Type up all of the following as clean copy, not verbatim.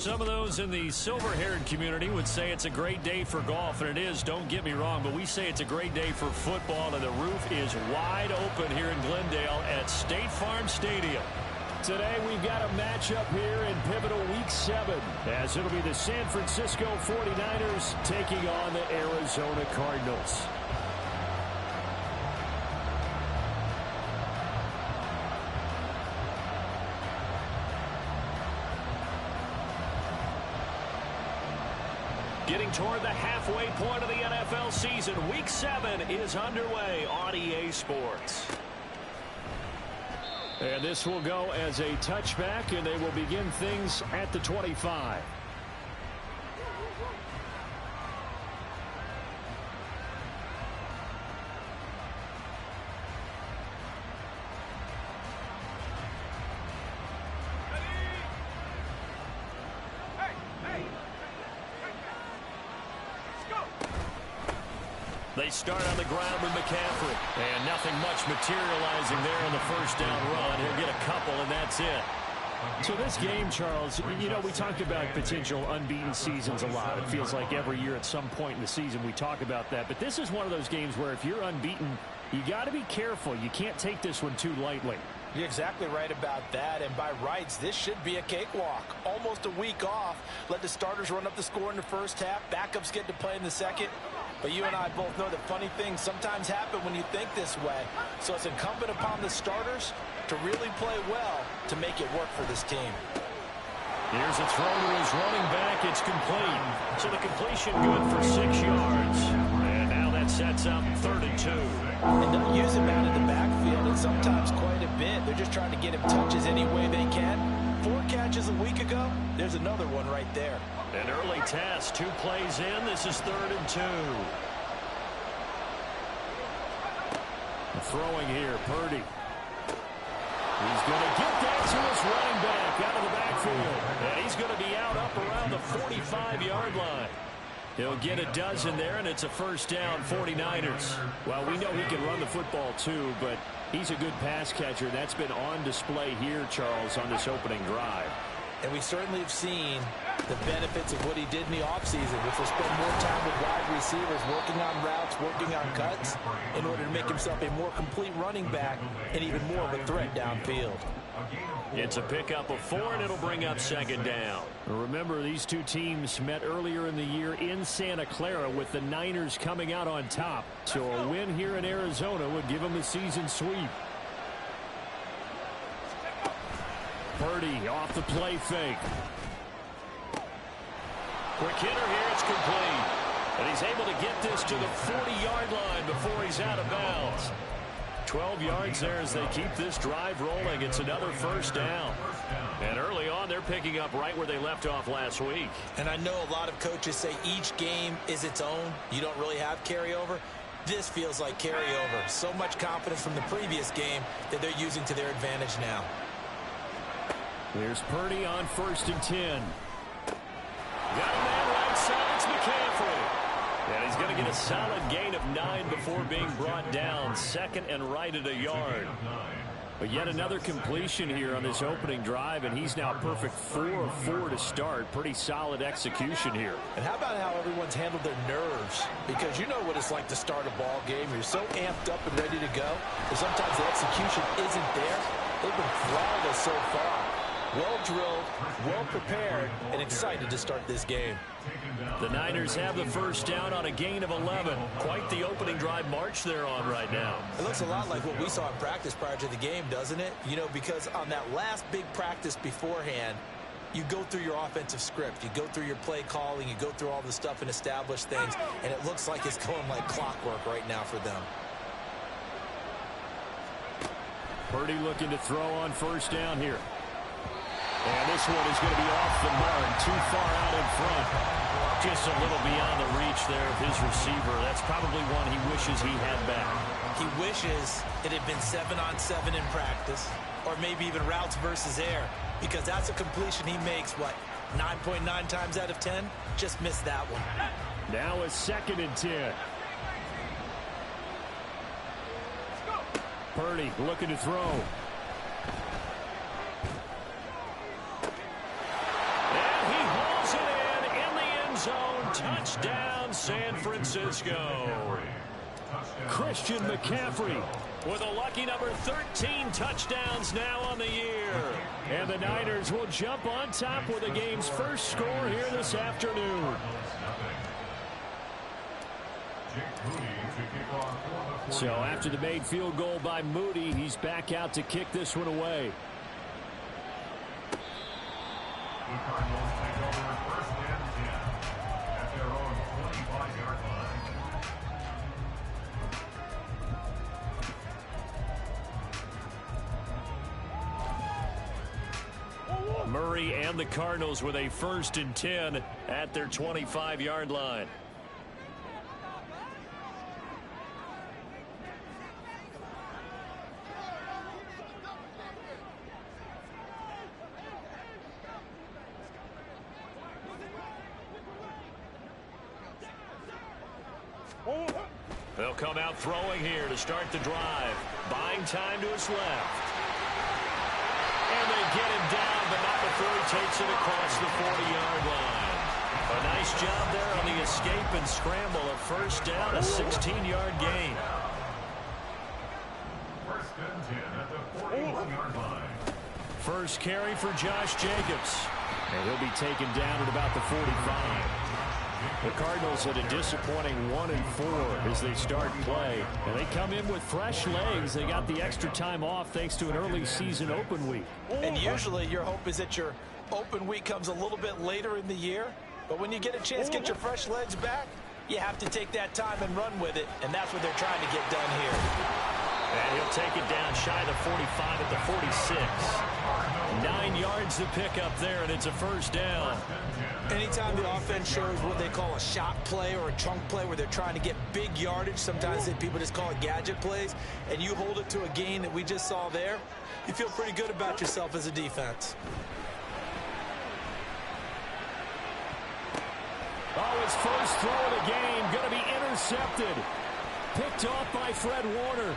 Some of those in the silver-haired community would say it's a great day for golf, and it is, don't get me wrong, but we say it's a great day for football, and the roof is wide open here in Glendale at State Farm Stadium. Today we've got a matchup here in pivotal Week 7, as it'll be the San Francisco 49ers taking on the Arizona Cardinals. Getting toward the halfway point of the NFL season, Week 7 is underway on EA Sports. And this will go as a touchback, and they will begin things at the 25. They start on the ground with McCaffrey. And nothing much materializing there on the first down run. He'll get a couple, and that's it. So this game, Charles, you know, we talked about potential unbeaten seasons a lot. It feels like every year at some point in the season we talk about that. But this is one of those games where if you're unbeaten, you got to be careful. You can't take this one too lightly. You're exactly right about that, and by rights, this should be a cakewalk. Almost a week off. Let the starters run up the score in the first half. Backups get to play in the second. But you and I both know that funny things sometimes happen when you think this way. So it's incumbent upon the starters to really play well to make it work for this team. Here's a throw to his running back. It's complete. So the completion good for 6 yards. And now that sets up 3rd and 2. And don't use him out in the backfield, and sometimes quite a bit. They're just trying to get him touches any way they can. 4 catches a week ago. There's another one right there. An early test. 2 plays in. This is 3rd and 2. Throwing here, Purdy. He's going to get that to his running back out of the backfield. And he's going to be out up around the 45-yard line. He'll get a dozen there, and it's a first down, 49ers. Well, we know he can run the football too, but he's a good pass catcher. That's been on display here, Charles, on this opening drive. And we certainly have seen the benefits of what he did in the offseason, which was spend more time with wide receivers, working on routes, working on cuts, in order to make himself a more complete running back and even more of a threat downfield. It's a pickup of 4, and it'll bring up 2nd down. Remember, these two teams met earlier in the year in Santa Clara with the Niners coming out on top. So a win here in Arizona would give them a season sweep. Purdy off the play fake. Quick hitter here, it's complete. And he's able to get this to the 40-yard line before he's out of bounds. 12 yards there as they keep this drive rolling. It's another first down. And early on, they're picking up right where they left off last week. And I know a lot of coaches say each game is its own. You don't really have carryover. This feels like carryover. So much confidence from the previous game that they're using to their advantage now. Here's Purdy on 1st and 10. Got a man right side. It's McCaffrey. And he's going to get a solid gain of 9 before being brought down. 2nd and right at a yard. But yet another completion here on this opening drive, and he's now perfect 4 of 4 to start. Pretty solid execution here. And how about how everyone's handled their nerves? Because you know what it's like to start a ball game. You're so amped up and ready to go. But sometimes the execution isn't there. They've been flawless so far. Well drilled, well prepared, and excited to start this game. The Niners have the first down on a gain of 11. Quite the opening drive march they're on right now. It looks a lot like what we saw in practice prior to the game, doesn't it? You know, because on that last big practice beforehand, you go through your offensive script. You go through your play calling. You go through all the stuff and establish things. And it looks like it's going like clockwork right now for them. Purdy looking to throw on first down here. And this one is going to be off the mark, too far out in front. Just a little beyond the reach there of his receiver. That's probably one he wishes he had back. He wishes it had been 7-on-7 in practice, or maybe even routes versus air, because that's a completion he makes, what, 9.9 times out of 10? Just missed that one. Now a 2nd and 10. Purdy looking to throw. And he zone. Touchdown, San Francisco. Christian McCaffrey with a lucky number 13 touchdowns now on the year. And the Niners will jump on top with the game's first score here this afternoon. So after the made field goal by Moody, he's back out to kick this one away. The Cardinals take over first and 10 at their own 25-yard line. Murray and the Cardinals with a 1st and 10 at their 25-yard line. They'll come out throwing here to start the drive. Buying time to his left. And they get him down, but not before he takes it across the 40-yard line. A nice job there on the escape and scramble. A 1st down, a 16-yard gain. 1st and 10 at the 41-yard line. First carry for Josh Jacobs. And he'll be taken down at about the 45. The Cardinals had a disappointing 1-4 as they start play. And they come in with fresh legs. They got the extra time off thanks to an early season open week. And usually your hope is that your open week comes a little bit later in the year. But when you get a chance to get your fresh legs back, you have to take that time and run with it. And that's what they're trying to get done here. And he'll take it down shy of the 45 at the 46. 9 yards to pick up there, and it's a 1st down. Anytime the offense shows what they call a shot play or a chunk play where they're trying to get big yardage, sometimes people just call it gadget plays, and you hold it to a gain that we just saw there, you feel pretty good about yourself as a defense. Oh, his first throw of the game going to be intercepted. Picked off by Fred Warner.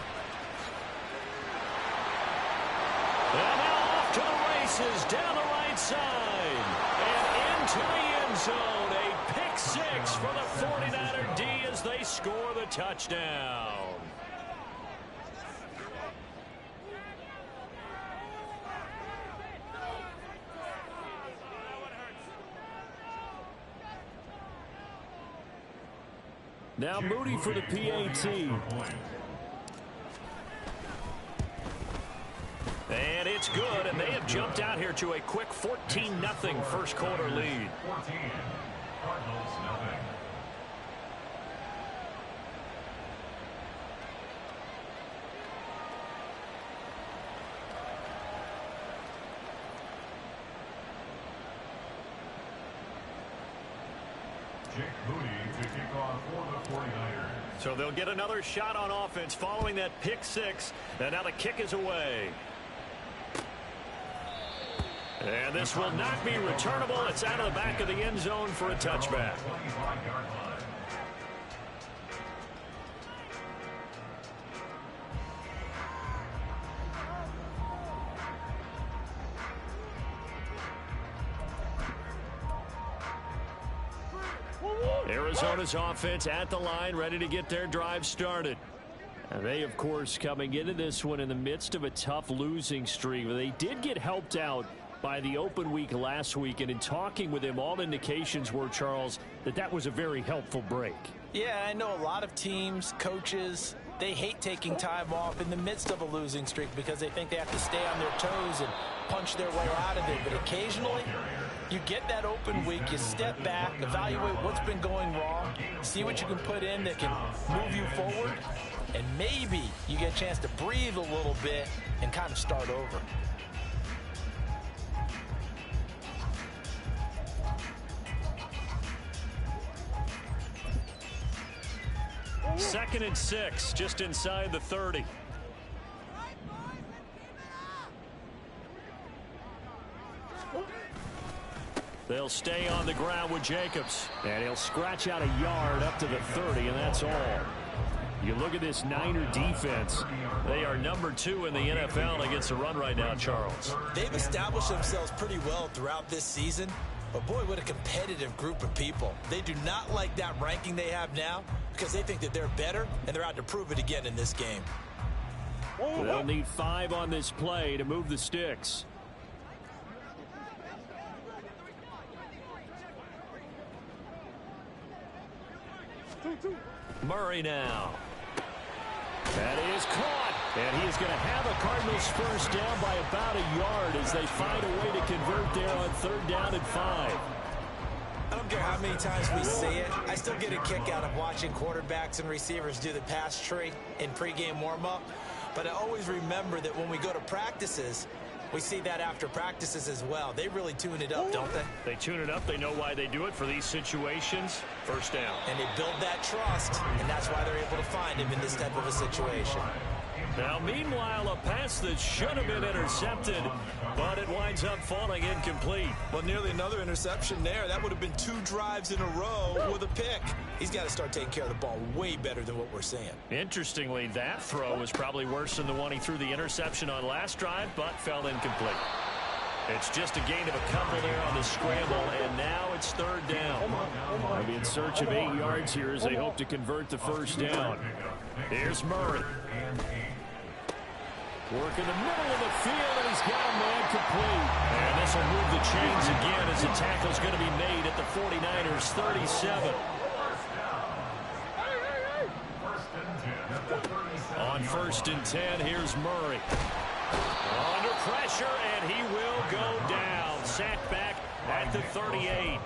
And now off to the races down the right side. And into the end zone. A pick 6 for the 49er D as they score the touchdown. Now Moody for the PAT. And it's good, and they have jumped out here to a quick 14-0 first quarter lead. 14. Cardinals nothing. Jake Moody to kick off for the 49ers. So they'll get another shot on offense following that pick 6. And now the kick is away. And this will not be returnable. It's out of the back of the end zone for a touchback. 25-yard line. Arizona's offense at the line, ready to get their drive started. And they, of course, coming into this one in the midst of a tough losing streak. They did get helped out by the open week last week, and in talking with him, all indications were, Charles, that was a very helpful break. Yeah, I know a lot of teams, coaches, they hate taking time off in the midst of a losing streak because they think they have to stay on their toes and punch their way out of it. But occasionally, you get that open week, you step back, evaluate what's been going wrong, see what you can put in that can move you forward, and maybe you get a chance to breathe a little bit and kind of start over. 2nd and 6, just inside the 30. They'll stay on the ground with Jacobs. And he'll scratch out a yard up to the 30, and that's all. You look at this Niner defense. They are number 2 in the NFL against the run right now, Charles. They've established themselves pretty well throughout this season. But boy, what a competitive group of people. They do not like that ranking they have now because they think that they're better, and they're out to prove it again in this game. They'll need 5 on this play to move the sticks. Murray now. That is caught. And he is going to have a Cardinals first down by about a yard as they find a way to convert there on 3rd down and 5. I don't care how many times we see it. I still get a kick out of watching quarterbacks and receivers do the pass tree in pregame warm-up. But I always remember that when we go to practices, we see that after practices as well. They really tune it up, don't they? They tune it up. They know why they do it for these situations. First down. And they build that trust, and that's why they're able to find him in this type of a situation. Now, meanwhile, a pass that should have been intercepted, but it winds up falling incomplete. Well, nearly another interception there. That would have been 2 drives in a row with a pick. He's got to start taking care of the ball way better than what we're seeing. Interestingly, that throw was probably worse than the one he threw the interception on last drive, but fell incomplete. It's just a gain of a couple there on the scramble, and now it's 3rd down. They'll be in search of 8 yards here as they hope to convert the first down. Here's Murray. Work in the middle of the field, and he's got a man complete. And this will move the chains again as the tackle's going to be made at the 49ers 37. On 1st and 10, here's Murray. Under pressure, and he will go down. Sacked back at the 38.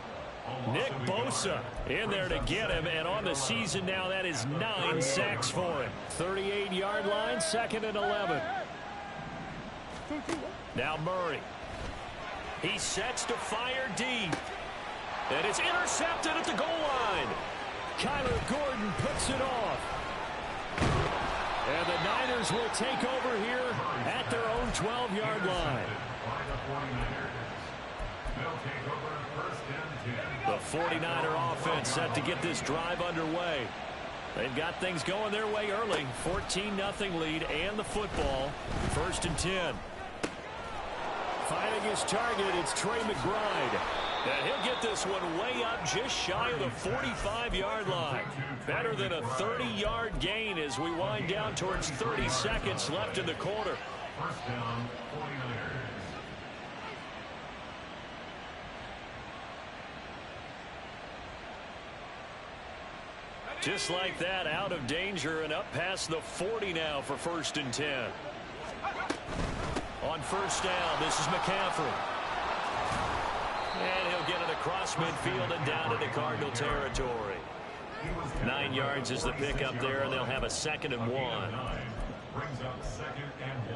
Nick Bosa in there to get him, and on the season now, that is 9 sacks for him. 38-yard line, 2nd and 11. Now Murray. He sets to fire deep. And it's intercepted at the goal line. Kyler Gordon puts it off. And the Niners will take over here at their own 12-yard line. The 49er offense set to get this drive underway. They've got things going their way early. 14-0 lead and the football. 1st and 10. Finding his target, it's Trey McBride. And he'll get this one way up just shy of the 45-yard line. Better than a 30-yard gain as we wind down towards 30 seconds left in the quarter. First down, 49ers. Just like that, out of danger and up past the 40 now for 1st and 10. On 1st down, this is McCaffrey. And he'll get it across midfield and down into Cardinal territory. 9 yards is the pickup there, and they'll have a 2nd and 1. Brings up 2nd and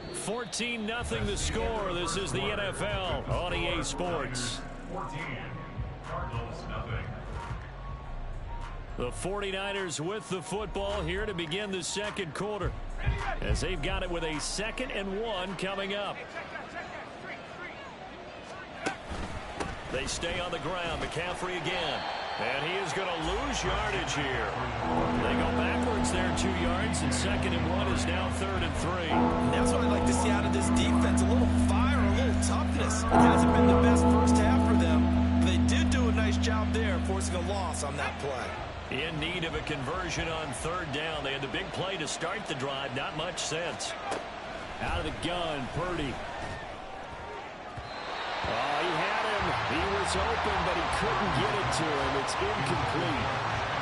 1. 14-0 the score. This is the NFL on EA Sports. 14. Cardinals, nothing. The 49ers with the football here to begin the 2nd quarter, as they've got it with a 2nd and 1 coming up. They stay on the ground. McCaffrey again. And he is going to lose yardage here. They go backwards there 2 yards, and 2nd and 1 is now 3rd and 3. And that's what I like to see out of this defense. A little fire, a little toughness. It hasn't been the best first half for them. But they did do a nice job there, forcing a loss on that play. In need of a conversion on 3rd down. They had the big play to start the drive. Not much sense. Out of the gun, Purdy. Oh, he had him. He was open, but he couldn't get it to him. It's incomplete.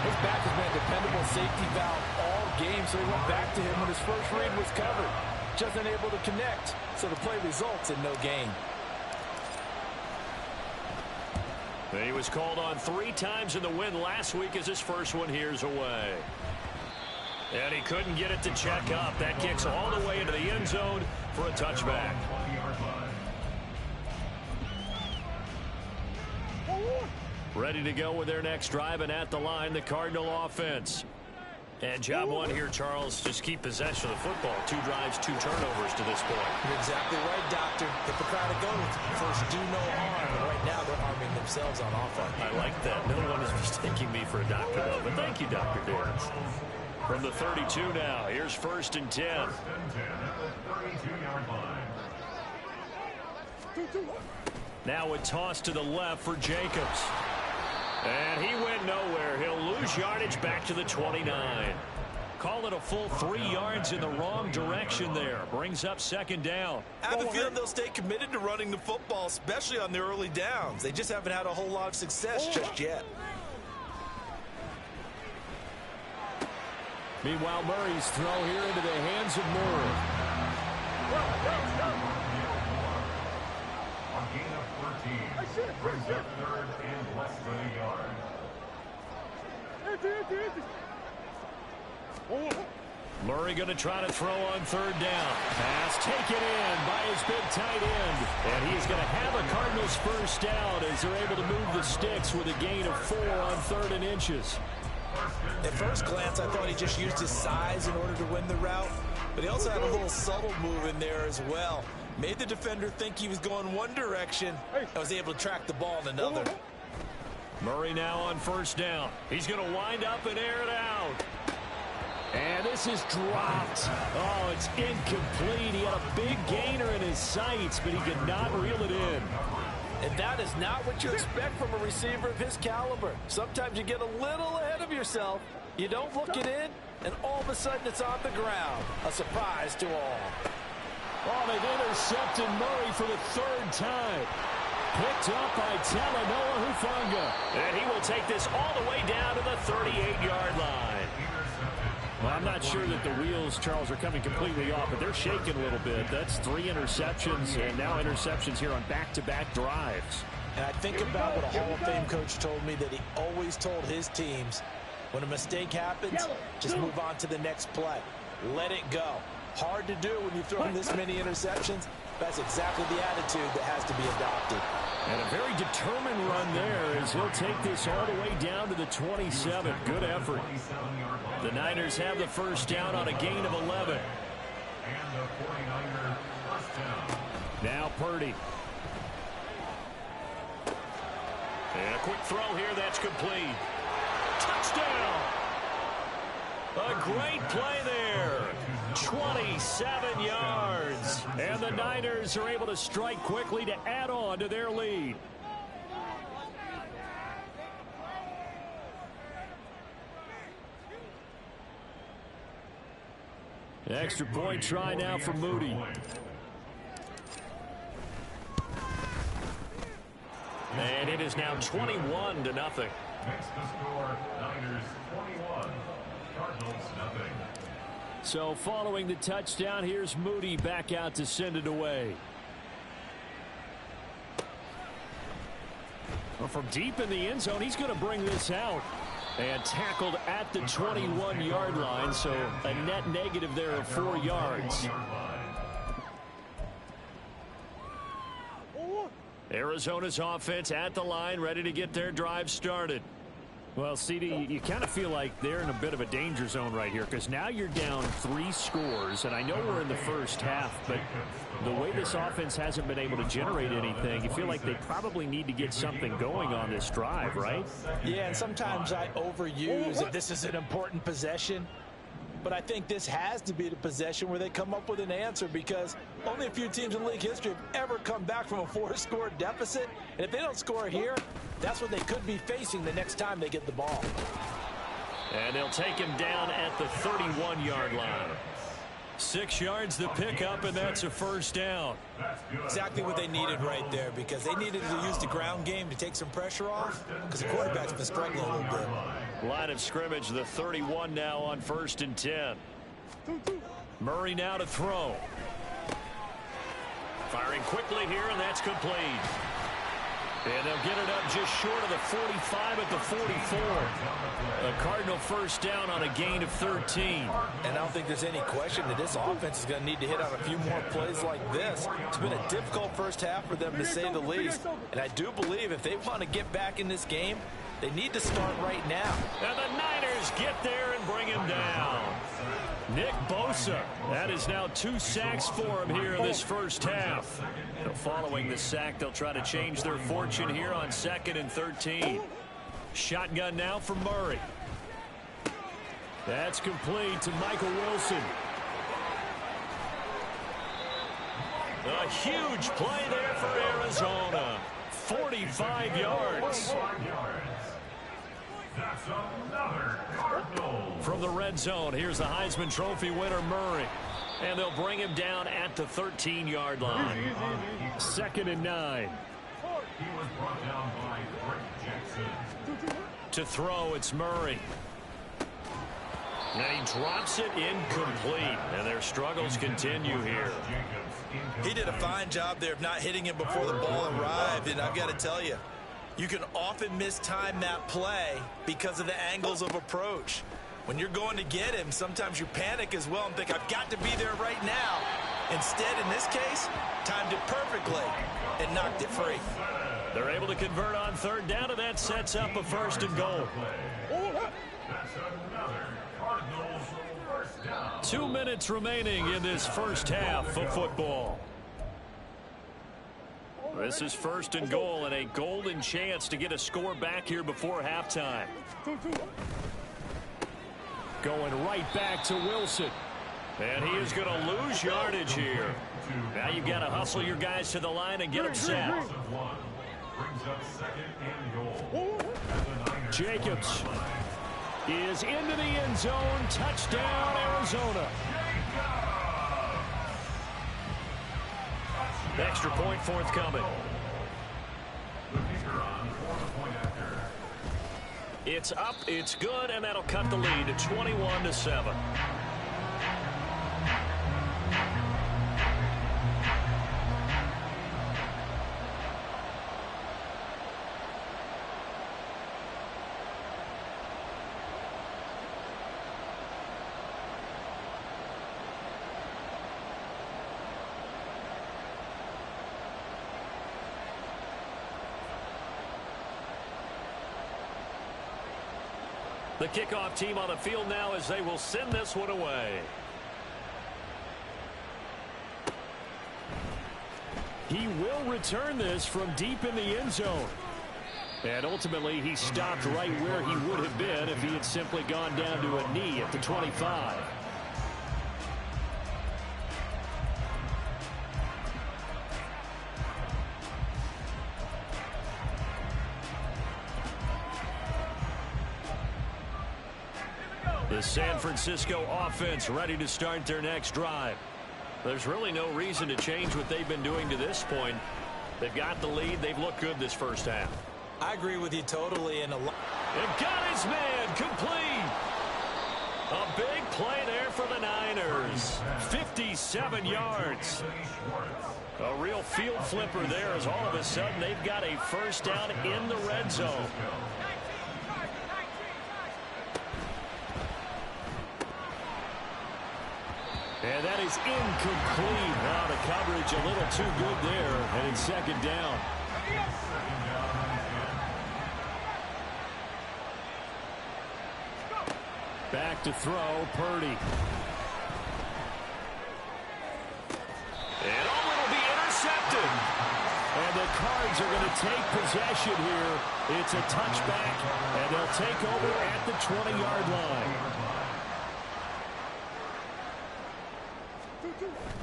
His back has been a dependable safety valve all game, so he went back to him when his first read was covered. Just unable to connect, so the play results in no gain. He was called on 3 times in the win last week as his first one here's away. And he couldn't get it to check up. That kicks all the way into the end zone for a touchback. Ready to go with their next drive, and at the line, the Cardinal offense. And job one here, Charles, just keep possession of the football. 2 drives, 2 turnovers to this point. You're exactly right, Doctor. Hippocratic oath. First, do no harm. And right now, they're harming themselves on offense. I like that. No one is mistaking me for a doctor, though. But thank you, Dr. Dance. From the 32 now, here's 1st and 10. 1st and 10 at the 32-yard line. Now a toss to the left for Jacobs. And he went nowhere. He'll lose yardage back to the 29. Call it a full 3 yards in the wrong direction there. Brings up second down. I have a feeling they'll stay committed to running the football, especially on their early downs. They just haven't had a whole lot of success just yet. Meanwhile, Murray's throw here into the hands of Moore. On gain of 14, brings up third and less than a yard. Murray going to try to throw on third down. Pass taken in by his big tight end. And he's going to have a Cardinals first down as they're able to move the sticks with a gain of 4 on 3rd and inches. At first glance, I thought he just used his size in order to win the route, but he also had a little subtle move in there as well. Made the defender think he was going one direction and was able to track the ball in another. Murray now on first down. He's going to wind up and air it out. And this is dropped. Oh, it's incomplete. He had a big gainer in his sights, but he could not reel it in. And that is not what you expect from a receiver of his caliber. Sometimes you get a little ahead of yourself. You don't look it in, and all of a sudden it's on the ground. A surprise to all. Oh, they've intercepted Murray for the 3rd time. Picked up by Talanoa Hufanga. And he will take this all the way down to the 38-yard line. Well, I'm not sure that the wheels, Charles, are coming completely off, but they're shaking a little bit. That's 3 interceptions, and now interceptions here on back-to-back drives. And I think about what a Hall of Fame coach told me, that he always told his teams, when a mistake happens, just move on to the next play. Let it go. Hard to do when you've thrown this many interceptions. That's exactly the attitude that has to be adopted. And a very determined run there as he'll take this all the way down to the 27. Good effort. The Niners have the first down on a gain of 11. And the 49er first down. Now Purdy. And a quick throw here, that's complete. Touchdown! A great play there. 27 yards. And the Niners are able to strike quickly to add on to their lead. Extra point try now for Moody. And it is now 21-0. Next to score, Niners 21, Cardinals nothing. So following the touchdown, here's Moody back out to send it away. Well, from deep in the end zone, he's going to bring this out. And tackled at the 21-yard line, so a net negative there of 4 yards. Arizona's offense at the line, ready to get their drive started. Well, CD, you kind of feel like they're in a bit of a danger zone right here, because now you're down 3 scores, and I know we're in the first half, but the way this offense hasn't been able to generate anything, you feel like they probably need to get something going on this drive, right? Yeah, and sometimes I overuse that this is an important possession, but I think this has to be the possession where they come up with an answer, because only a few teams in league history have ever come back from a 4-score deficit, and if they don't score here, that's what they could be facing the next time they get the ball. And they'll take him down at the 31-yard line. 6 yards the pickup, and that's a first down. Exactly what they needed right there, because they needed to use the ground game to take some pressure off, because the quarterback's been struggling a little bit. Line of scrimmage, the 31 now on 1st and 10. Murray now to throw. Firing quickly here, and that's complete. And they'll get it up just short of the 45 at the 44. A Cardinal first down on a gain of 13. And I don't think there's any question that this offense is going to need to hit on a few more plays like this. It's been a difficult first half for them, to say the least. And I do believe if they want to get back in this game, they need to start right now. And the Niners get there and bring him down. Nick Bosa, that is now 2 sacks for him here in this first half. And following the sack, they'll try to change their fortune here on 2nd and 13. Shotgun now for Murray. That's complete to Michael Wilson. A huge play there for Arizona. 45 yards. That's another Cardinal. From the red zone, here's the Heisman Trophy winner, Murray. And they'll bring him down at the 13-yard line. 2nd and 9. He was brought down by Rick Jackson. To throw, it's Murray. And he drops it incomplete. And their struggles continue here. He did a fine job there of not hitting him before the ball arrived. And I've got to tell you, you can often mistime that play because of the angles of approach. When you're going to get him, sometimes you panic as well and think, I've got to be there right now. Instead, in this case, timed it perfectly and knocked it free. They're able to convert on 3rd down, and that sets up a 1st and goal. That's another Cardinals first down. 2 minutes remaining in this first half of football. This is 1st and goal and a golden chance to get a score back here before halftime. Going right back to Wilson. And he is going to lose yardage here. Now you've got to hustle your guys to the line and get them set. Brings up 2nd and goal. Jacobs is into the end zone. Touchdown, Arizona. Extra point forthcoming. It's up, it's good, and that'll cut the lead to 21-7. The kickoff team on the field now as they will send this one away. He will return this from deep in the end zone. And ultimately, he stopped right where he would have been if he had simply gone down to a knee at the 25. The San Francisco offense ready to start their next drive. There's really no reason to change what they've been doing to this point. They've got the lead. They've looked good this first half. I agree with you totally. And got his man complete. A big play there for the Niners. 57 yards. A real field flipper there as all of a sudden they've got a first down in the red zone. And that is incomplete. Now the coverage a little too good there, and it's 2nd down. Back to throw, Purdy. And it'll be intercepted. And the Cards are going to take possession here. It's a touchback, and they'll take over at the 20-yard line.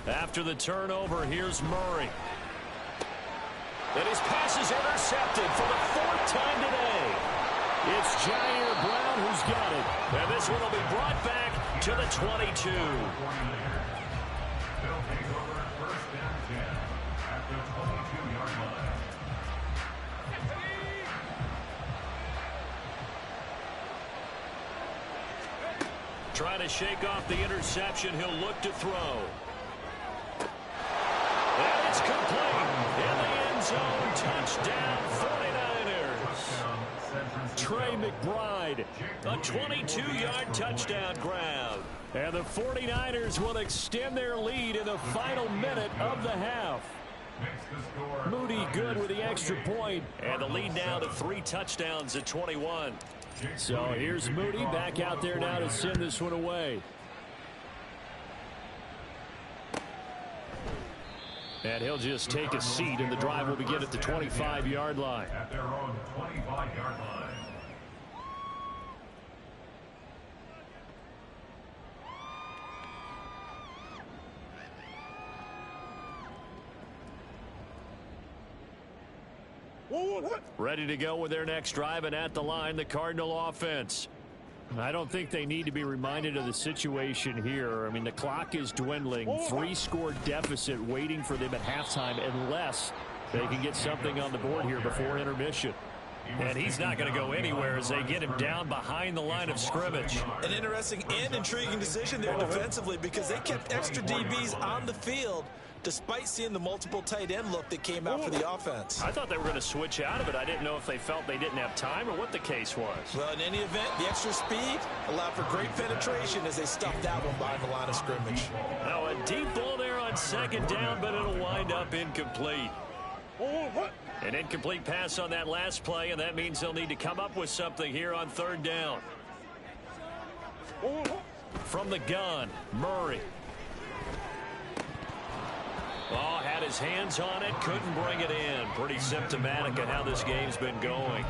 After the turnover, here's Murray. And his pass is intercepted for the 4th time today. It's Jair Brown who's got it. And this one will be brought back to the 22. They'll take over 1st and 10 at the 22-yard line. Trying to shake off the interception. He'll look to throw. And it's complete. In the end zone. Touchdown 49ers. Trey McBride. A 22-yard touchdown grab. And the 49ers will extend their lead in the final minute of the half. Moody good with the extra point. And the lead now to 3 touchdowns at 21. So here's Moody back out there now to send this one away. And he'll just take a seat, and the drive will begin at the 25-yard line. At their own 25-yard line. Ready to go with their next drive, and at the line, the Cardinal offense. I don't think they need to be reminded of the situation here. I mean, the clock is dwindling. 3-score deficit waiting for them at halftime unless they can get something on the board here before intermission. And he's not going to go anywhere as they get him down behind the line of scrimmage. An interesting and intriguing decision there defensively because they kept extra DBs on the field despite seeing the multiple tight end look that came out for the offense. I thought they were going to switch out of it. I didn't know if they felt they didn't have time or what the case was. Well, in any event, the extra speed allowed for great penetration as they stuffed that one behind the line of scrimmage. Now a deep ball there on second down, but it'll wind up incomplete. An incomplete pass on that last play, and that means they'll need to come up with something here on third down. From the gun, Murray. Oh, had his hands on it, couldn't bring it in. Pretty symptomatic of how this game's been going.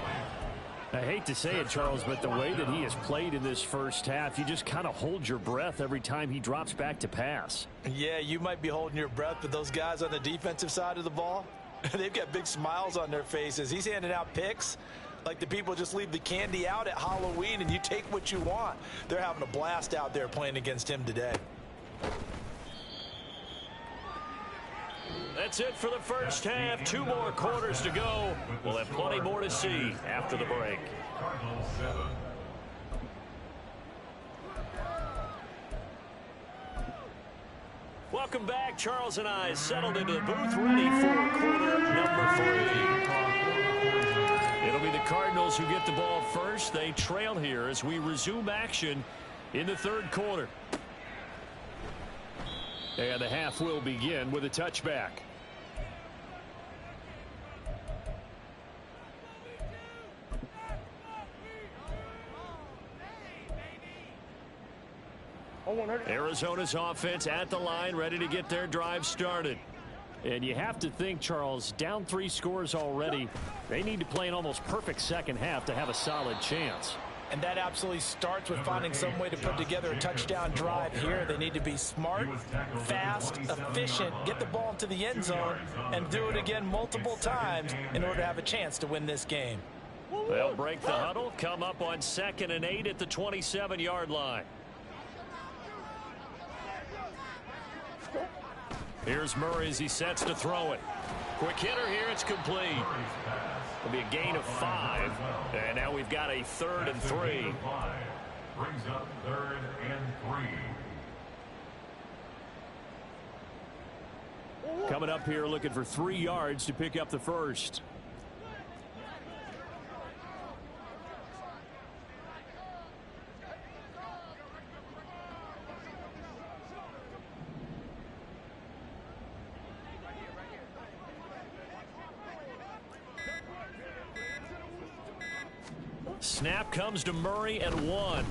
I hate to say it, Charles, but the way that he has played in this first half, you just kind of hold your breath every time he drops back to pass. Yeah, you might be holding your breath, but those guys on the defensive side of the ball, they've got big smiles on their faces. He's handing out picks like the people just leave the candy out at Halloween and you take what you want. They're having a blast out there playing against him today. That's it for the first half. 2 more quarters to go. We'll have plenty more to see after the break. Cardinals 7. Welcome back. Charles and I settled into the booth, ready for quarter number 3. It'll be the Cardinals who get the ball first. They trail here as we resume action in the third quarter. And the half will begin with a touchback. Arizona's offense at the line, ready to get their drive started. And you have to think, Charles, down 3 scores already. They need to play an almost perfect second half to have a solid chance. And that absolutely starts with finding some way to put together a touchdown drive here. They need to be smart, fast, efficient, get the ball into the end zone, and do it again multiple times in order to have a chance to win this game. They'll break the huddle, come up on 2nd and 8 at the 27-yard line. Here's Murray as he sets to throw it. Quick hitter here, it's complete. It'll be a gain of 5. And now we've got a 3rd and 3. Brings up 3rd and 3. Coming up here looking for 3 yards to pick up the first. Snap comes to Murray at 1.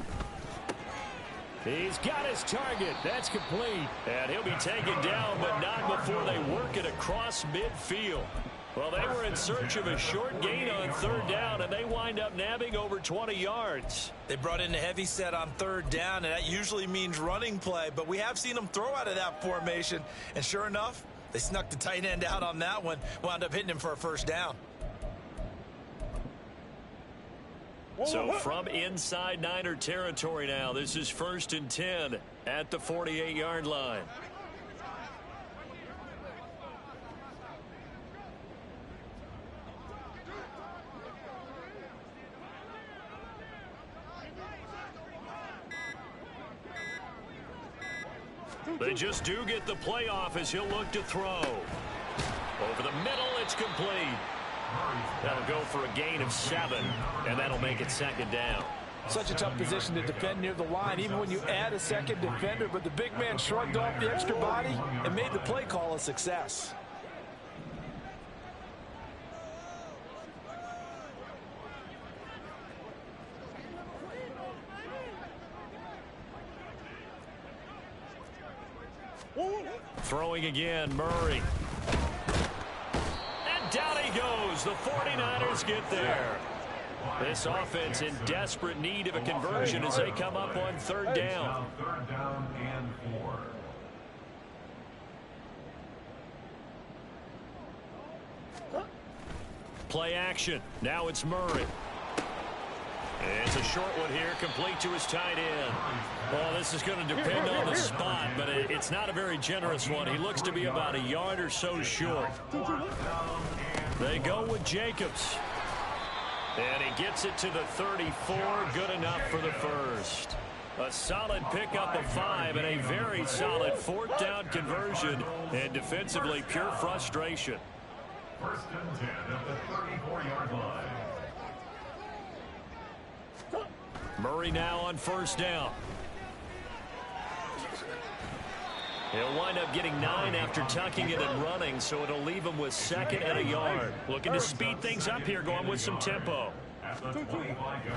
He's got his target. That's complete. And he'll be taken down, but not before they work it across midfield. Well, they were in search of a short gain on 3rd down, and they wind up nabbing over 20 yards. They brought in a heavy set on 3rd down, and that usually means running play, but we have seen them throw out of that formation. And sure enough, they snuck the tight end out on that one, wound up hitting him for a 1st down. So from inside Niner territory now, this is 1st and 10 at the 48-yard line. They just do get the playoff as he'll look to throw. Over the middle, it's complete. That'll go for a gain of 7, and that'll make it 2nd down. Such a tough position to defend near the line, even when you add a second defender, but the big man shrugged off the extra body and made the play call a success. Throwing again, Murray. And down he goes. The 49ers get there. This offense in desperate need of a conversion as they come up on 3rd down. 3rd down and 4. Play action. Now it's Murray. It's a short one here, complete to his tight end. Well, this is going to depend on the spot, but it's not a very generous one. He looks to be about a yard or so short. They go with Jacobs. And he gets it to the 34. Good enough for the first. A solid pickup of 5 and a very solid 4th down conversion. And defensively, pure frustration. First and 10 at the 34-yard line. Murray now on 1st down. He'll wind up getting 9 after tucking it and running, so it'll leave him with 2nd and a yard. Looking to speed things up here, going with some tempo.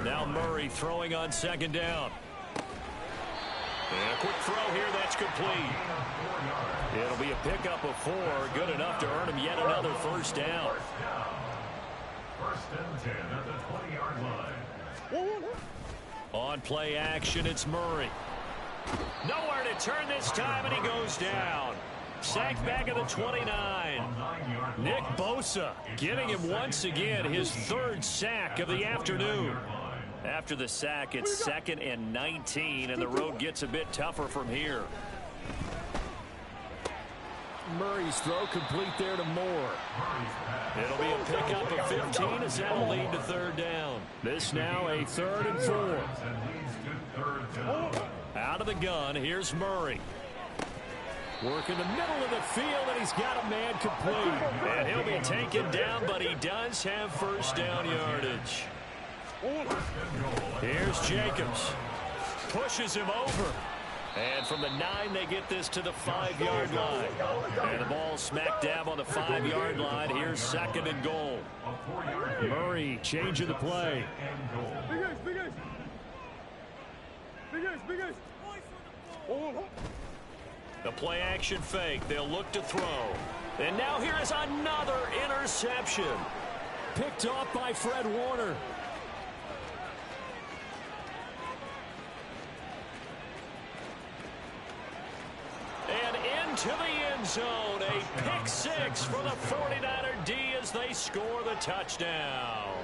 Now Murray throwing on 2nd down. And a quick throw here, that's complete. It'll be a pickup of 4, good enough to earn him yet another 1st down. First and 10 at the 20-yard line. On play action, it's Murray. Nowhere to turn this time, and he goes down. Sacked back at the 29. Nick Bosa getting him once again, his 3rd sack of the afternoon. After the sack, it's 2nd and 19, and the road gets a bit tougher from here. Murray's throw complete there to Moore. It'll be a pickup of 15 as that will lead to 3rd down. This now a 3rd and 4. Out of the gun, here's Murray. Work in the middle of the field, and he's got a man complete. And he'll be taken down, but he does have 1st down yardage. Here's Jacobs. Pushes him over. And from the 9, they get this to the 5-yard line. And the ball smack dab on the 5-yard line. Here's 2nd and goal. Murray changing the play. The play action fake. They'll look to throw. And now here is another interception. Picked off by Fred Warner. And into the end zone. A pick 6 for the 49er D as they score the touchdown.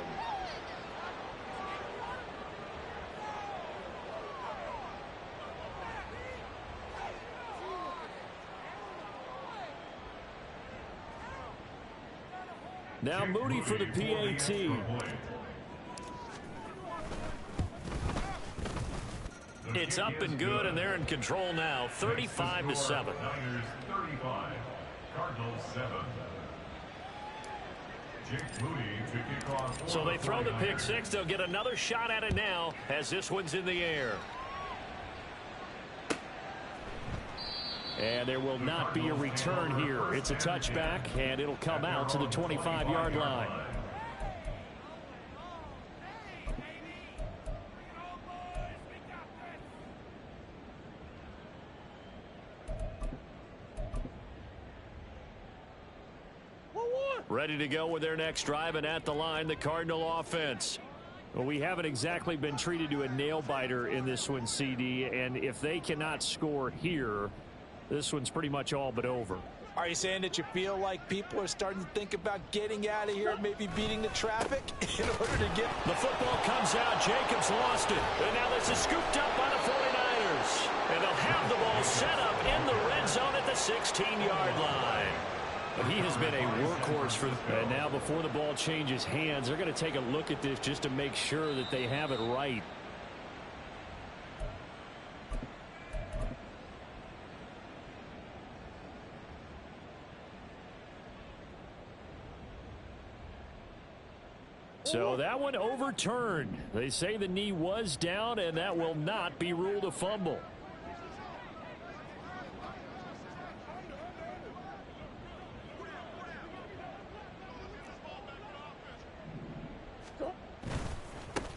Now Moody for the PAT. It's up and good, and they're in control now, 35-7. So they throw the pick 6. They'll get another shot at it now as this one's in the air. And there will not be a return here. It's a touchback, and it'll come out to the 25-yard line. Ready to go with their next drive, and at the line, the Cardinal offense. Well, we haven't exactly been treated to a nail-biter in this one, CD, and if they cannot score here, this one's pretty much all but over. Are you saying that you feel like people are starting to think about getting out of here, maybe beating the traffic in order to get... The football comes out. Jacobs lost it. And now this is scooped up by the 49ers. And they'll have the ball set up in the red zone at the 16-yard line. But he has been a workhorse for them. And now before the ball changes hands, they're going to take a look at this just to make sure that they have it right. So that one overturned. They say the knee was down, and that will not be ruled a fumble.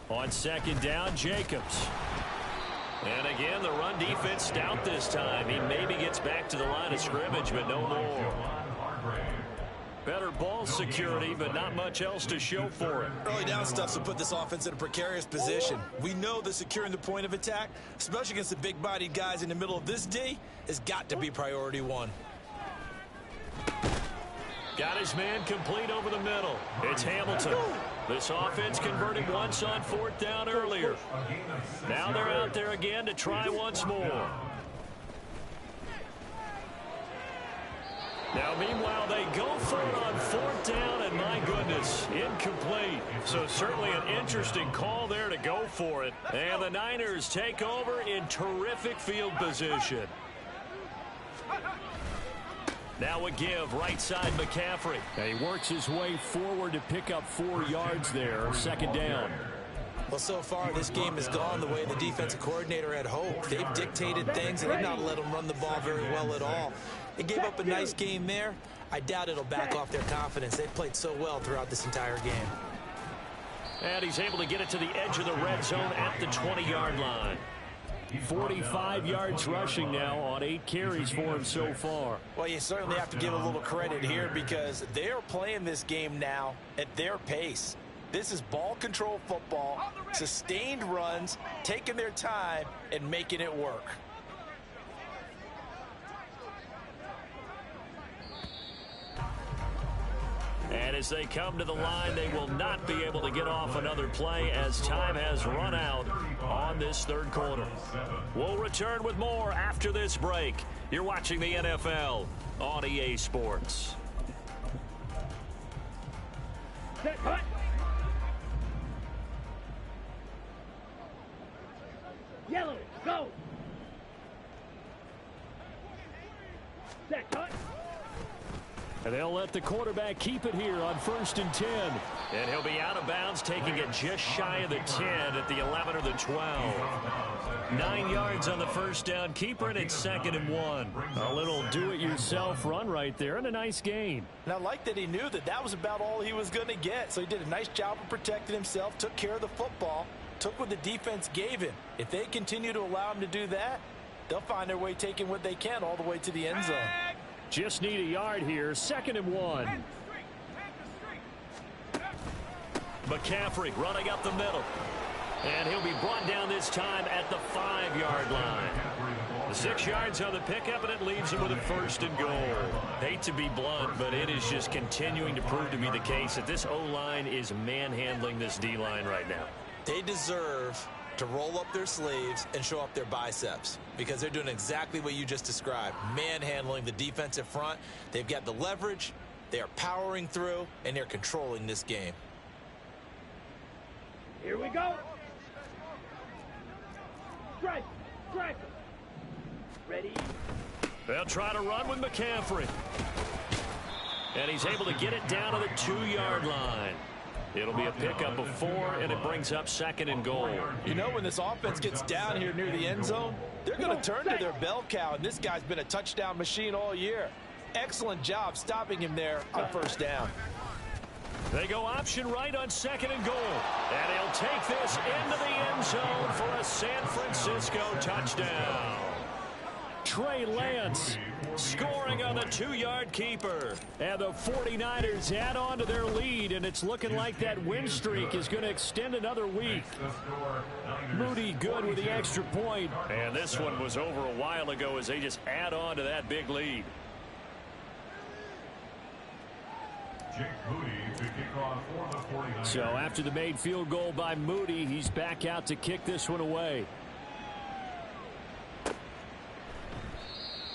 On second down, Jacobs. And again, the run defense stout this time. He maybe gets back to the line of scrimmage, but no more. Better ball security, but not much else to show for it. Early down stuff will put this offense in a precarious position. We know that securing the point of attack, especially against the big-bodied guys in the middle of this D, has got to be priority one. Got his man complete over the middle. It's Hamilton. This offense converted once on 4th down earlier. Now they're out there again to try once more. Now, meanwhile, they go for it on 4th down, and my goodness, incomplete. So certainly an interesting call there to go for it. And the Niners take over in terrific field position. Now a give, right side McCaffrey. He works his way forward to pick up 4 yards there, 2nd down. Well, so far, this game has gone the way the defensive coordinator had hoped. They've dictated things, and they've not let them run the ball very well at all. They gave up a nice game there. I doubt it'll back off their confidence. They've played so well throughout this entire game. And he's able to get it to the edge of the red zone at the 20-yard line. 45 yards rushing now on 8 carries for him so far. Well, you certainly have to give a little credit here because they're playing this game now at their pace. This is ball control football, sustained runs, taking their time, and making it work. And as they come to the line, they will not be able to get off another play as time has run out on this 3rd quarter. We'll return with more after this break. You're watching the NFL on EA Sports. Set, cut. Yellow, go. Set, cut. And they'll let the quarterback keep it here on 1st and 10. And he'll be out of bounds, taking it just shy of the 10 at the 11 or the 12. 9 yards on the 1st down. Keeper, and it's 2nd and 1. A little do-it-yourself run right there, and a nice gain. And I like that he knew that that was about all he was going to get. So he did a nice job of protecting himself, took care of the football, took what the defense gave him. If they continue to allow him to do that, they'll find their way taking what they can all the way to the end zone. Just need a yard here, 2nd and 1. McCaffrey running up the middle. And he'll be brought down this time at the 5-yard line. The 6 yards on the pickup, and it leaves him with a 1st and goal. Hate to be blunt, but it is just continuing to prove to be the case that this O-line is manhandling this D-line right now. They deserve to roll up their sleeves and show up their biceps because they're doing exactly what you just described, manhandling the defensive front. They've got the leverage, they are powering through, and they're controlling this game. Here we go. Strike, strike. Ready. They'll try to run with McCaffrey. And he's able to get it down to the 2-yard line. It'll be a pickup of 4, and it brings up 2nd and goal. You know, when this offense gets down here near the end zone, they're going to turn to their bell cow, and this guy's been a touchdown machine all year. Excellent job stopping him there on 1st down. They go option right on 2nd and goal. And he'll take this into the end zone for a San Francisco touchdown. Trey Lance scoring on the 2-yard keeper. And the 49ers add on to their lead, and it's looking like that win streak is going to extend another week. Moody good with the extra point. And this one was over a while ago as they just add on to that big lead. So after the made field goal by Moody, he's back out to kick this one away.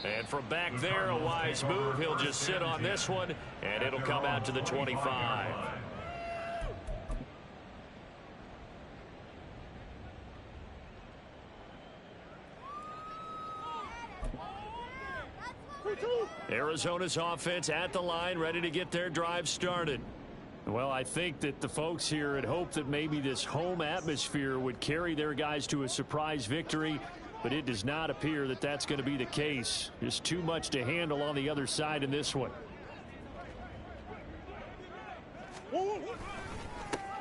And from back there, a wise move. He'll just sit on this one, and it'll come out to the 25. Arizona's offense at the line, ready to get their drive started. Well, I think that the folks here had hoped that maybe this home atmosphere would carry their guys to a surprise victory, but it does not appear that that's going to be the case. There's too much to handle on the other side in this one.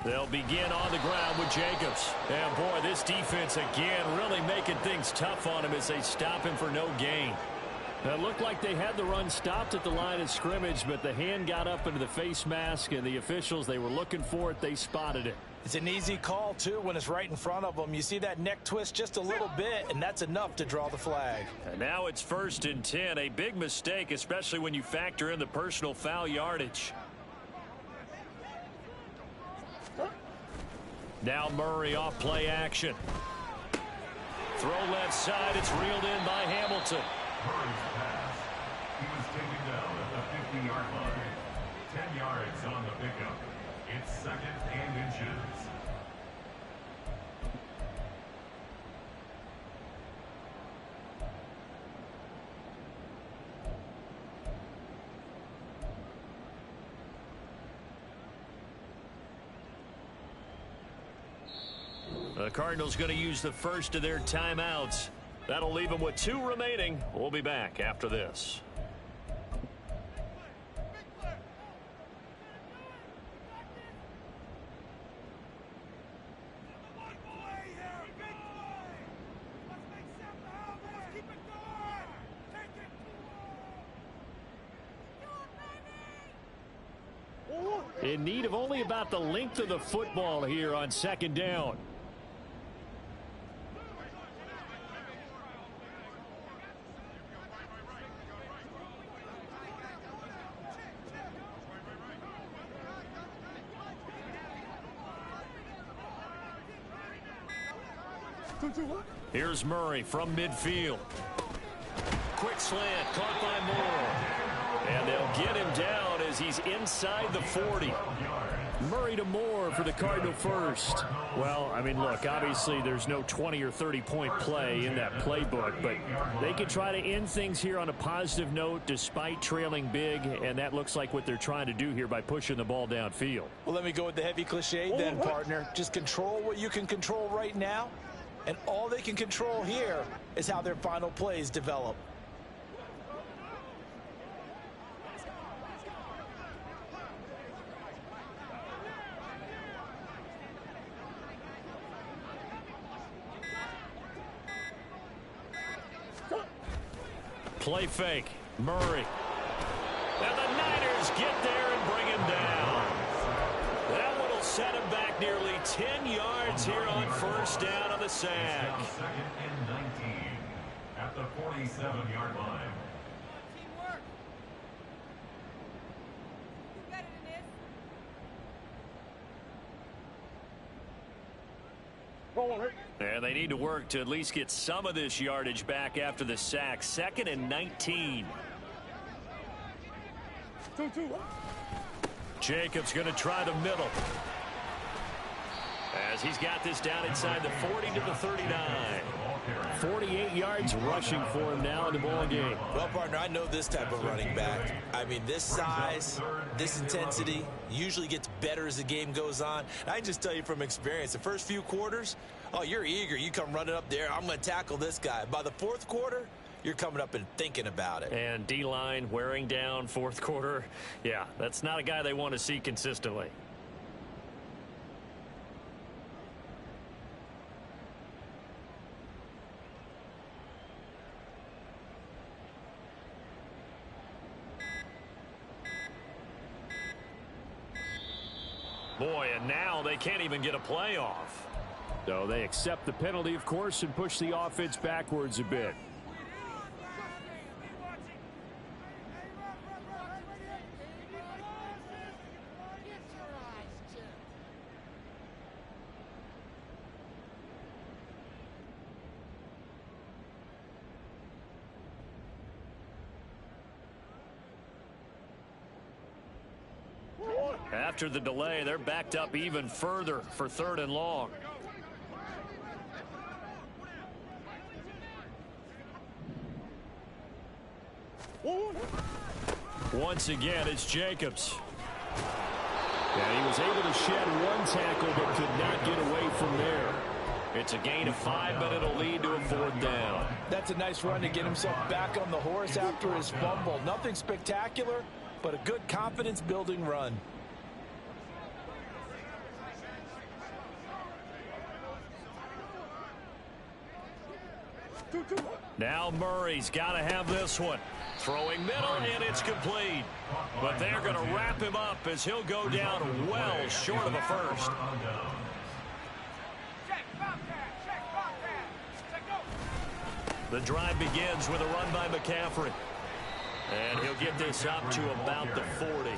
They'll begin on the ground with Jacobs. And boy, this defense again really making things tough on him as they stop him for no gain. It looked like they had the run stopped at the line of scrimmage, but the hand got up into the face mask, and the officials, they were looking for it. They spotted it. It's an easy call, too, when it's right in front of them. You see that neck twist just a little bit, and that's enough to draw the flag. And now it's 1st and 10. A big mistake, especially when you factor in the personal foul yardage. Now Murray off play action. Throw left side. It's reeled in by Hamilton. Murray's pass. He was taken down at the 50-yard line. 10 yards on the pickup. It's 2nd and inches. The Cardinals going to use the first of their timeouts. That'll leave them with 2 remaining. We'll be back after this. In need of only about the length of the football here on 2nd down. Here's Murray from midfield. Quick slant, caught by Moore. And they'll get him down as he's inside the 40. Murray to Moore for the Cardinal first. Well, I mean, look, obviously there's no 20 or 30-point play in that playbook, but they can try to end things here on a positive note despite trailing big, and that looks like what they're trying to do here by pushing the ball downfield. Well, let me go with the heavy cliche then, partner. Just control what you can control right now, and all they can control here is how their final plays develop. Play fake. Murray. And the Niners get there and bring him down. That one will set him back nearly 10 yards here on 1st down on the sack. 2nd and 19 at the 47-yard line. And they need to work to at least get some of this yardage back after the sack. 2nd and 19. Jacobs going to try the middle. As he's got this down inside the 40 to the 39. 48 yards rushing for him now in the ball game. Well, partner, I know this type of running back. I mean, this size, this intensity usually gets better as the game goes on. And I can just tell you from experience, the first few quarters, oh, you're eager. You come running up there. I'm going to tackle this guy. By the 4th quarter, you're coming up and thinking about it. And D-line wearing down 4th quarter. Yeah, that's not a guy they want to see consistently. Boy, and now they can't even get a playoff. So they accept the penalty, of course, and push the offense backwards a bit. After the delay, they're backed up even further for 3rd and long. Once again, it's Jacobs. And he was able to shed one tackle but could not get away from there. It's a gain of 5, but it'll lead to a 4th down. That's a nice run to get himself back on the horse after his fumble. Nothing spectacular, but a good confidence-building run. Now Murray's got to have this one. Throwing middle, and it's complete. But they're going to wrap him up as he'll go down well short of a first. The drive begins with a run by McCaffrey. And he'll get this up to about the 40.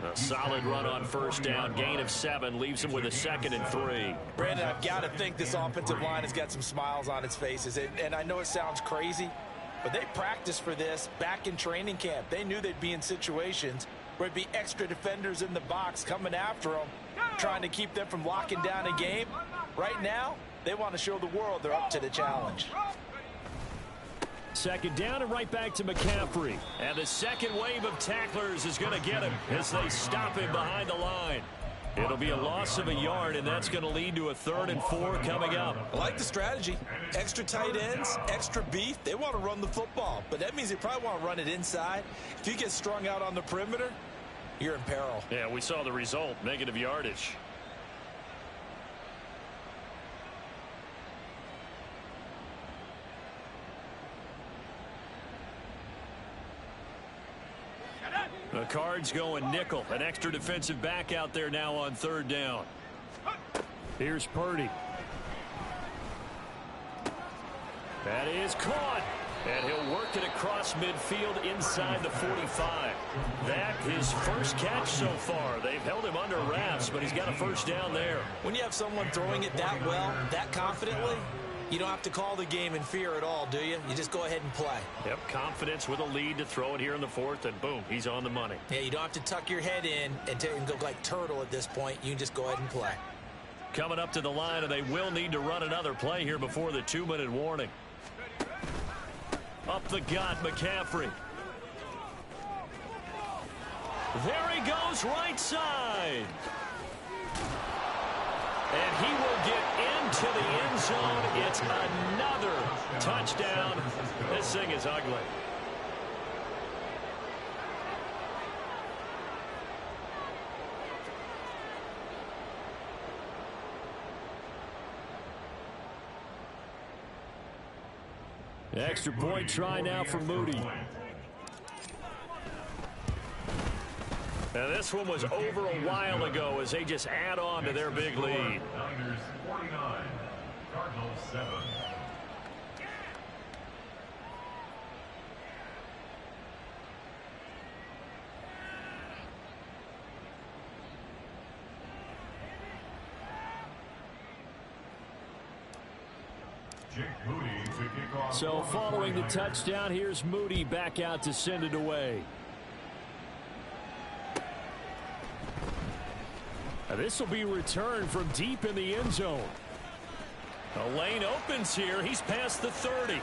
A solid run on first down. Gain of 7 leaves him with a 2nd and 3. Brandon, I've got to think this offensive line has got some smiles on its faces. And I know it sounds crazy, but they practiced for this back in training camp. They knew they'd be in situations where there'd be extra defenders in the box coming after them, trying to keep them from locking down a game. Right now, they want to show the world they're up to the challenge. 2nd down and right back to McCaffrey. And the second wave of tacklers is going to get him as they stop him behind the line. It'll be a loss of a yard, and that's going to lead to a 3rd and 4 coming up. I like the strategy. Extra tight ends, extra beef. They want to run the football, but that means they probably want to run it inside. If you get strung out on the perimeter, you're in peril. Yeah, we saw the result, negative yardage. The Cards going nickel. An extra defensive back out there now on 3rd down. Here's Purdy. That is caught. And he'll work it across midfield inside the 45. That his first catch so far. They've held him under wraps, but he's got a first down there. When you have someone throwing it that well, that confidently, you don't have to call the game in fear at all, do you? You just go ahead and play. Yep, confidence with a lead to throw it here in the 4th, and boom, he's on the money. Yeah, you don't have to tuck your head in and go like turtle at this point. You can just go ahead and play. Coming up to the line, and they will need to run another play here before the 2-minute warning. Up the gut, McCaffrey. There he goes, right side. And he will get into the end zone. It's another touchdown. This thing is ugly. Extra point try now for Moody. Now this one was over a while ago as they just add on to their big lead. Niners 49, Cardinals 7. So following the touchdown, here's Moody back out to send it away. This will be returned from deep in the end zone. The lane opens here. He's past the 30.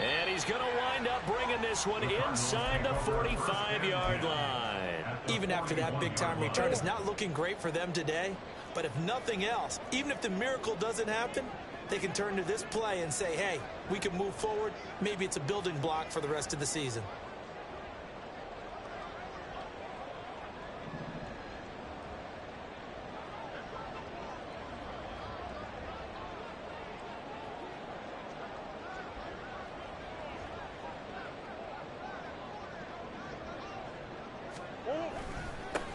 And he's going to wind up bringing this one inside the 45-yard line. Even after that big-time return, it's not looking great for them today. But if nothing else, even if the miracle doesn't happen, they can turn to this play and say, hey, we can move forward. Maybe it's a building block for the rest of the season.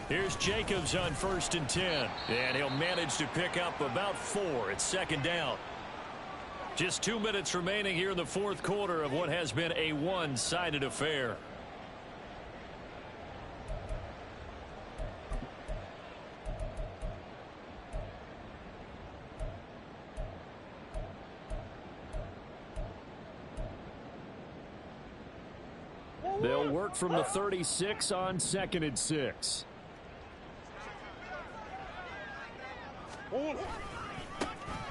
Here's Jacobs on 1st and 10. And he'll manage to pick up about 4. It's 2nd down. Just 2 minutes remaining here in the 4th quarter of what has been a one-sided affair. They'll work from the 36 on 2nd and 6.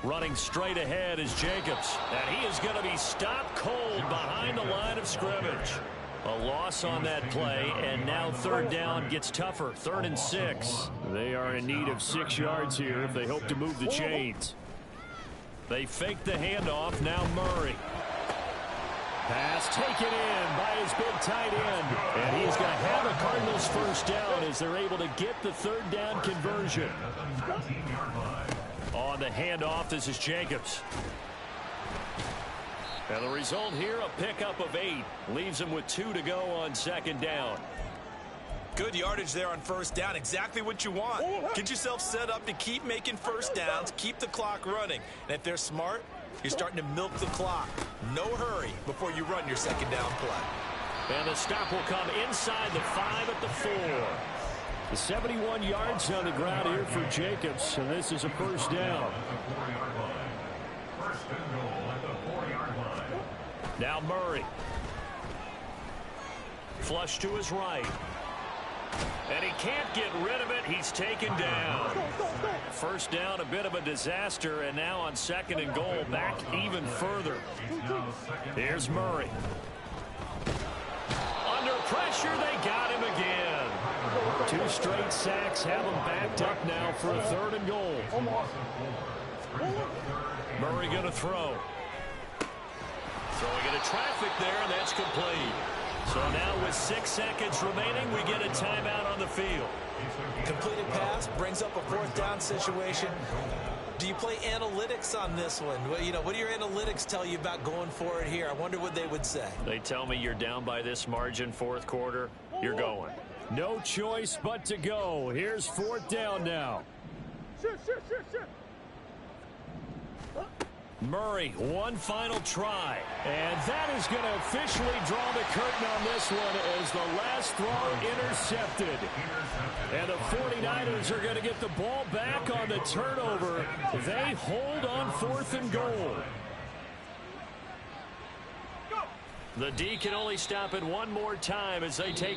Running straight ahead is Jacobs. And he is going to be stopped cold behind the line of scrimmage. A loss on that play, and now 3rd down gets tougher. 3rd and 6. They are in need of 6 yards here if they hope to move the chains. They fake the handoff. Now Murray. Pass taken in by his big tight end. And he's going to have a Cardinals first down as they're able to get the 3rd down conversion. On the handoff, this is Jacobs. And the result here, a pickup of 8. Leaves him with 2 to go on 2nd down. Good yardage there on 1st down. Exactly what you want. Get yourself set up to keep making first downs, keep the clock running. And if they're smart, You're starting to milk the clock. No hurry before you run your second down play. And the stop will come inside the 5 at the 4. The 71 yards on the ground here for Jacobs, and this is a first down. First and goal at the 4-yard line. Now Murray. Flush to his right. And he can't get rid of it. He's taken down. First down, a bit of a disaster, and now on second and goal, back even further. Here's Murray. Under pressure, they got him again. 2 straight sacks have him backed up now for a third and goal. Murray going to throw. Throwing into traffic there, and that's complete. So now with 6 seconds remaining, we get a timeout on the field. Completed pass brings up a fourth down situation. Do you play analytics on this one? Well, you know, what do your analytics tell you about going for it here? I wonder what they would say. They tell me you're down by this margin, fourth quarter. You're going. No choice but to go. Here's fourth down now. Sure. Murray, one final try. And that is going to officially draw the curtain on this one as the last throw intercepted. And the 49ers are going to get the ball back on the turnover. They hold on fourth and goal. The D can only stop it one more time as they take